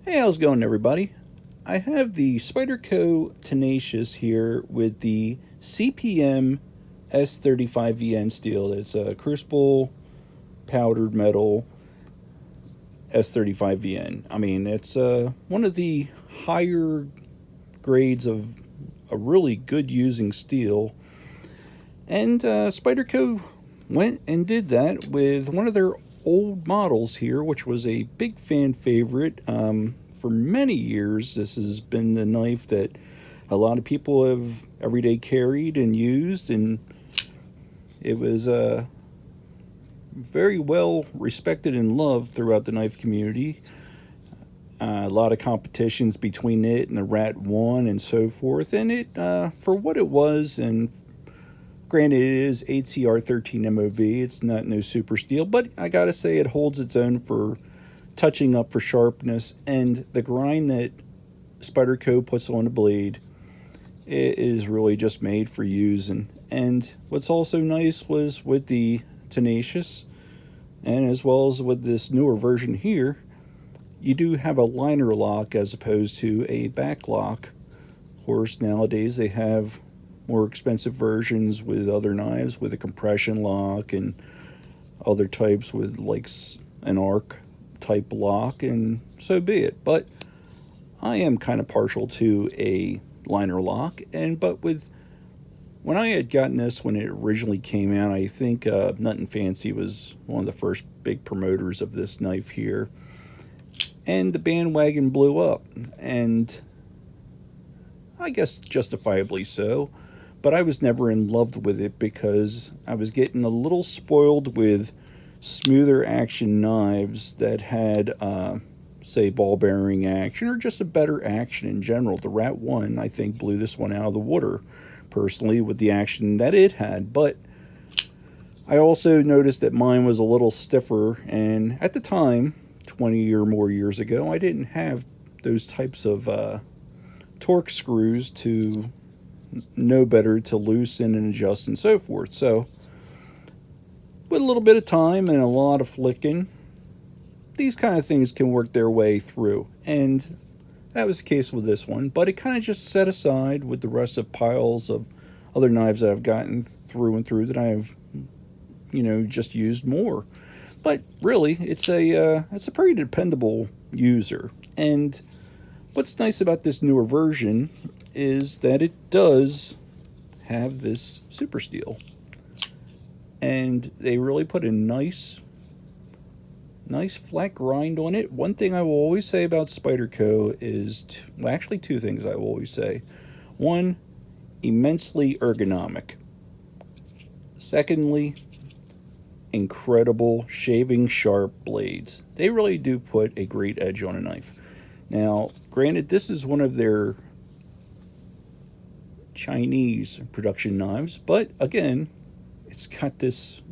Hey, how's it going, everybody? I have the Spyderco Tenacious here with the CPM S35vn steel. It's a crucible powdered metal S35vn. I mean, it's one of the higher grades of a really good using steel. And Spyderco went and did that with one of their old models here, which was a big fan favorite. For many years, this has been the knife that a lot of people have everyday carried and used, and it was very well respected and loved throughout the knife community. A lot of competitions between it and the Rat 1 and so forth, and it, for what it was, and granted, it is 8CR13 MOV. It's not no super steel, but I gotta say it holds its own for touching up for sharpness, and the grind that Spyderco puts on the blade, it is really just made for using. And what's also nice was with the Tenacious, and as well as with this newer version here, you do have a liner lock as opposed to a back lock. Of course, nowadays they have more expensive versions with other knives with a compression lock and other types with like an arc type lock, and so be it. But I am kind of partial to a liner lock, and when I had gotten this when it originally came out, I think Nut and Fancy was one of the first big promoters of this knife here, and the bandwagon blew up, and I guess justifiably so. But I was never in love with it because I was getting a little spoiled with smoother action knives that had, say, ball bearing action or just a better action in general. The Rat 1, I think, blew this one out of the water, personally, with the action that it had. But I also noticed that mine was a little stiffer, and at the time, 20 or more years ago, I didn't have those types of torque screws to know better to loosen and adjust and so forth. So with a little bit of time and a lot of flicking, these kind of things can work their way through, and that was the case with this one. But it kind of just set aside with the rest of piles of other knives that I've gotten through and through that I've, just used more. But really, it's a pretty dependable user. And what's nice about this newer version is that it does have this super steel, and they really put a nice flat grind on it. One thing I will always say about Spyderco is, actually two things I will always say. One, immensely ergonomic. Secondly, incredible shaving sharp blades. They really do put a great edge on a knife. Now, granted, this is one of their Chinese production knives, but again, it's got this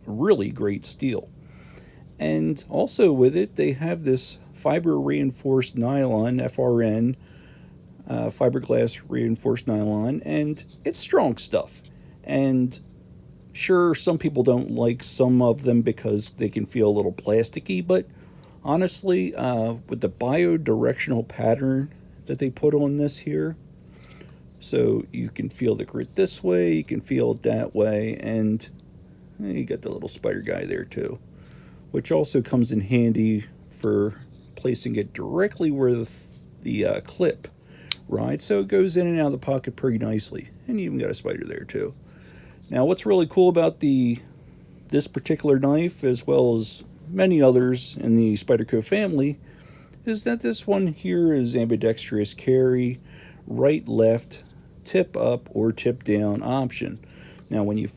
really great steel. And also with it, they have this fiber reinforced nylon, FRN, fiberglass reinforced nylon, and it's strong stuff. And sure, some people don't like some of them because they can feel a little plasticky, but honestly, with the bidirectional pattern that they put on this here, so you can feel the grit this way, you can feel it that way, and you got the little spider guy there too, which also comes in handy for placing it directly where the clip rides, so it goes in and out of the pocket pretty nicely. And you even got a spider there too. Now, what's really cool about this particular knife, as well as many others in the Spyderco family, is that this one here is ambidextrous carry, right, left, tip up or tip down option. Now, when you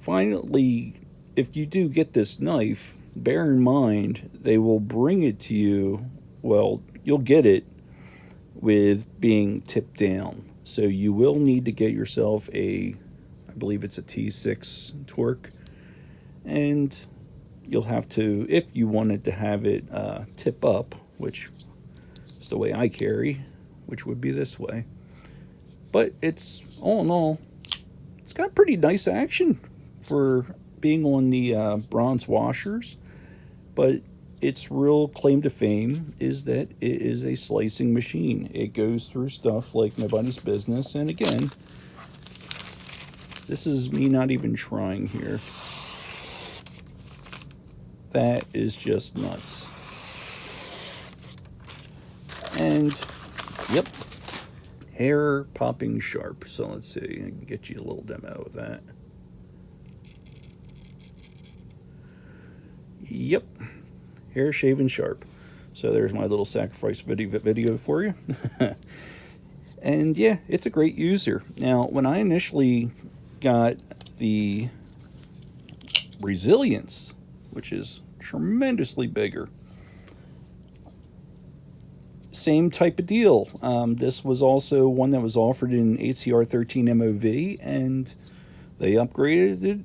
if you do get this knife, bear in mind they will bring it to you, well, you'll get it with being tipped down. So you will need to get yourself I believe it's a T6 torque, and you'll have to, if you wanted to have it tip up, which is the way I carry, which would be this way. But it's, all in all, it's got pretty nice action for being on the bronze washers. But its real claim to fame is that it is a slicing machine. It goes through stuff like nobody's business. And again, this is me not even trying here. That is just nuts. And, yep, hair popping sharp. So let's see, I can get you a little demo of that. Yep, hair shaven sharp. So there's my little sacrifice video for you. And yeah, it's a great user. Now, when I initially got the Resilience, which is tremendously bigger, same type of deal. This was also one that was offered in HCR 13 MOV, and they upgraded it,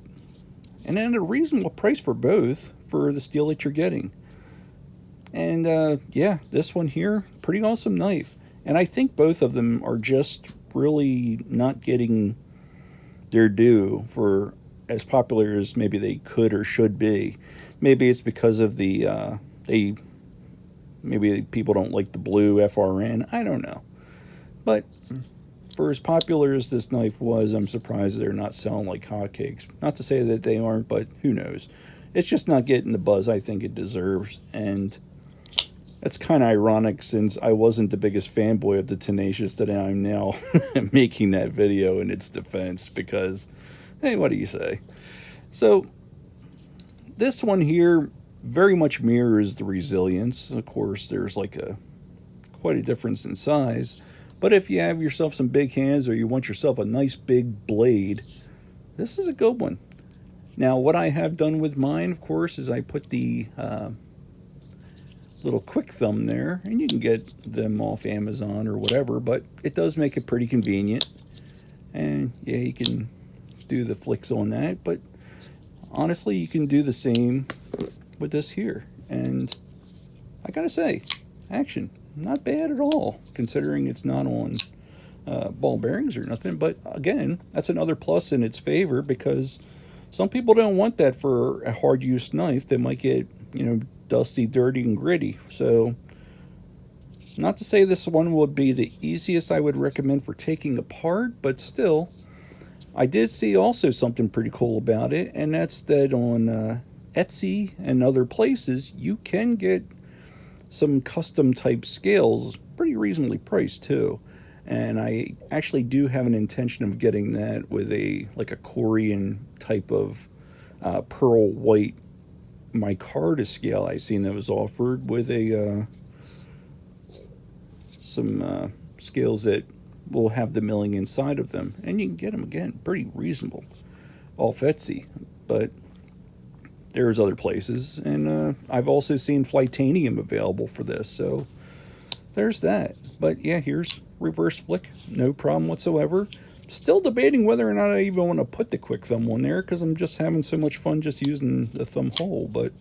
and at a reasonable price for both for the steel that you're getting. And yeah, this one here, pretty awesome knife. And I think both of them are just really not getting their due for as popular as maybe they could or should be. Maybe it's because of the maybe people don't like the blue FRN. I don't know. But for as popular as this knife was, I'm surprised they're not selling like hotcakes. Not to say that they aren't, but who knows. It's just not getting the buzz I think it deserves. And that's kind of ironic, since I wasn't the biggest fanboy of the Tenacious that I'm now making that video in its defense, because, hey, what do you say? So this one here very much mirrors the Resilience. Of course, there's like quite a difference in size, but if you have yourself some big hands or you want yourself a nice big blade, this is a good one. Now, what I have done with mine, of course, is I put the little quick thumb there, and you can get them off Amazon or whatever, but it does make it pretty convenient. And yeah, you can do the flicks on that, but honestly, you can do the same with this here. And I gotta say, action, not bad at all, considering it's not on ball bearings or nothing. But again, that's another plus in its favor, because some people don't want that for a hard use knife. They might get, dusty, dirty, and gritty. So, not to say this one would be the easiest I would recommend for taking apart, but still, I did see also something pretty cool about it, and that's that on Etsy and other places, you can get some custom type scales, pretty reasonably priced too. And I actually do have an intention of getting that with a Korean type of pearl white micarta scale I seen that was offered with some scales that will have the milling inside of them, and you can get them again pretty reasonable off Etsy. But there's other places, and I've also seen Flytanium available for this, so there's that. But yeah, here's reverse flick, no problem whatsoever. Still debating whether or not I even want to put the quick thumb on there, because I'm just having so much fun just using the thumb hole. But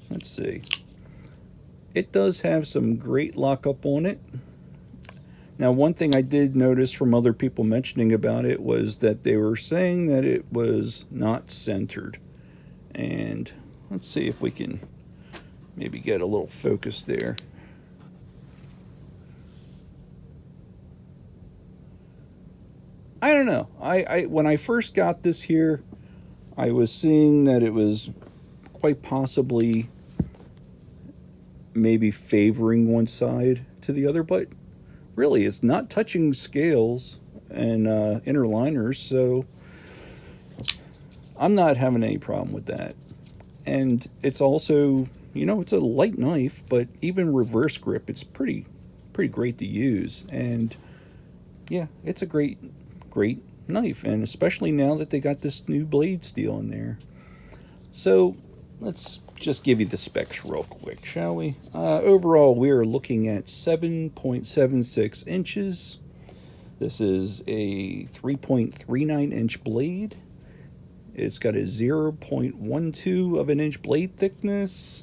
let's see. It does have some great lockup on it. Now, one thing I did notice from other people mentioning about it was that they were saying that it was not centered. And let's see if we can maybe get a little focus there. I don't know. I when I first got this here, I was seeing that it was quite possibly maybe favoring one side to the other, but really it's not touching scales and inner liners, so I'm not having any problem with that. And it's also, it's a light knife, but even reverse grip, it's pretty great to use. And yeah, it's a great knife, and especially now that they got this new blade steel in there. So let's just give you the specs real quick, shall we? Overall, we are looking at 7.76 inches. This is a 3.39 inch blade. It's got a 0.12 of an inch blade thickness,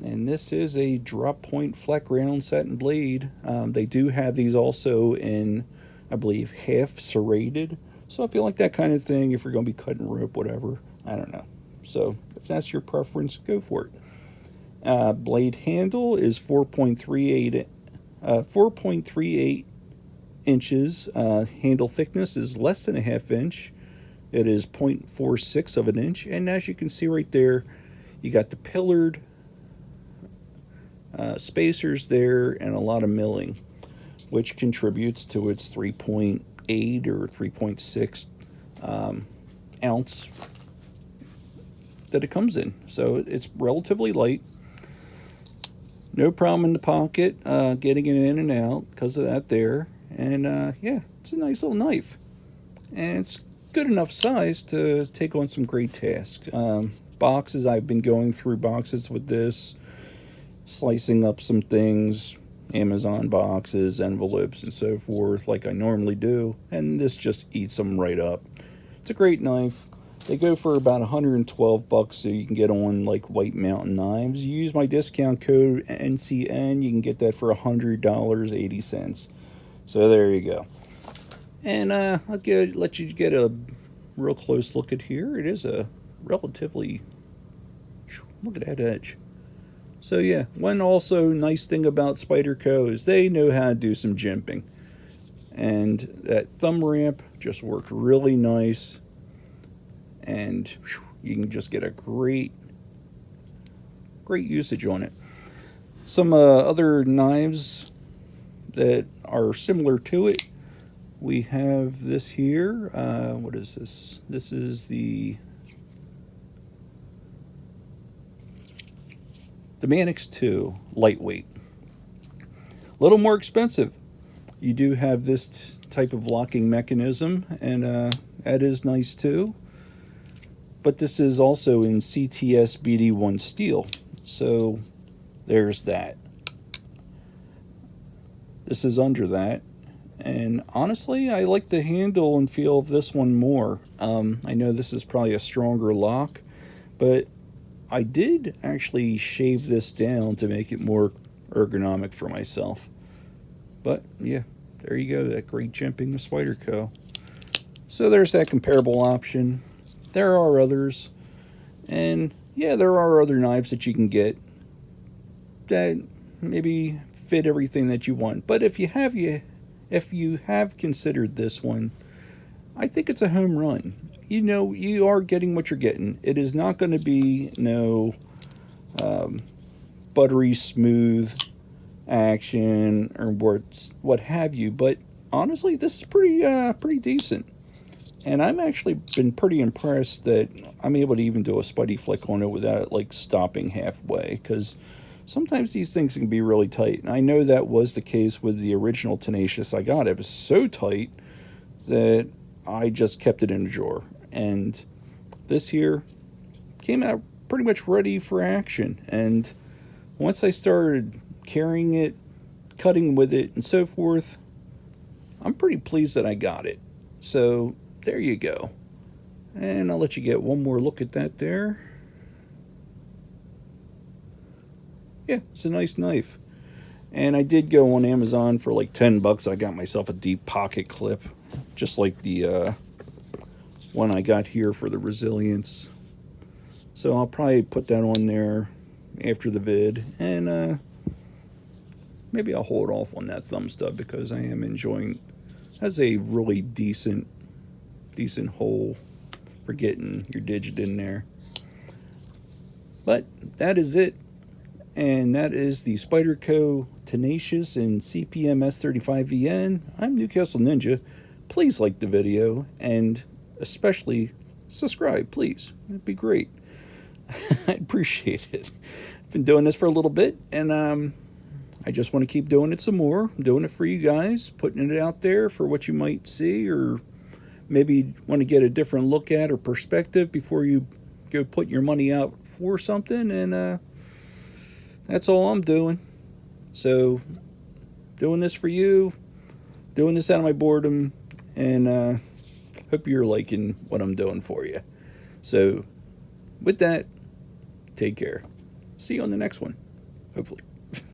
and this is a drop point flat ground satin blade. They do have these also in, I believe, half serrated. So if you like that kind of thing, if you're going to be cutting rope, whatever, I don't know. So if that's your preference, go for it. Blade handle is 4.38 inches. Handle thickness is less than a half inch. It is 0.46 of an inch. And as you can see right there, you got the pillared spacers there and a lot of milling, which contributes to its 3.8 or 3.6 ounce that it comes in. So it's relatively light. No problem in the pocket getting it in and out because of that there. And yeah, it's a nice little knife. And it's good enough size to take on some great tasks. Boxes, I've been going through boxes with this, slicing up some things, Amazon boxes, envelopes, and so forth, like I normally do. And this just eats them right up. It's a great knife. They go for about $112, so you can get on like White Mountain Knives. You use my discount code NCN, you can get that for $100.80. So there you go. And I'll let you get a real close look at here. It is a relatively, look at that edge. So yeah, one also nice thing about Spyderco is they know how to do some jimping. And that thumb ramp just works really nice. And you can just get a great usage on it. Some other knives that are similar to it. We have this here. What is this? This is the Manix 2 lightweight. A little more expensive. You do have this type of locking mechanism, and that is nice too. But this is also in CTS BD1 steel, so there's that. This is under that, and honestly, I like the handle and feel of this one more. I know this is probably a stronger lock, but I did actually shave this down to make it more ergonomic for myself. But yeah, there you go, that great jimping with Spyderco. So there's that comparable option. There are others, and yeah, there are other knives that you can get that maybe fit everything that you want. But if you have considered this one, I think it's a home run. You know, you are getting what you're getting. It is not going to be no buttery smooth action or what have you, but honestly, this is pretty decent. And I'm actually been pretty impressed that I'm able to even do a spuddy flick on it without it like stopping halfway, because sometimes these things can be really tight. And I know that was the case with the original Tenacious I got. It was so tight that I just kept it in a drawer. And this here came out pretty much ready for action. And once I started carrying it, cutting with it, and so forth, I'm pretty pleased that I got it. So there you go. And I'll let you get one more look at that there. Yeah, it's a nice knife. And I did go on Amazon for like $10. I got myself a deep pocket clip, just like the one I got here for the Resilience. So I'll probably put that on there after the vid, and maybe I'll hold off on that thumb stub because I am enjoying. Has a really decent hole for getting your digit in there. But that is it, and that is the Spyderco Tenacious and CPM S35vn. I'm Newcastle Ninja. Please like the video, and especially subscribe, please. That'd be great. I'd appreciate it. I've been doing this for a little bit, and I just want to keep doing it some more. I'm doing it for you guys, putting it out there for what you might see, or maybe want to get a different look at or perspective before you go put your money out for something. And that's all I'm doing. So doing this for you, doing this out of my boredom, and hope you're liking what I'm doing for you. So with that, take care. See you on the next one, hopefully.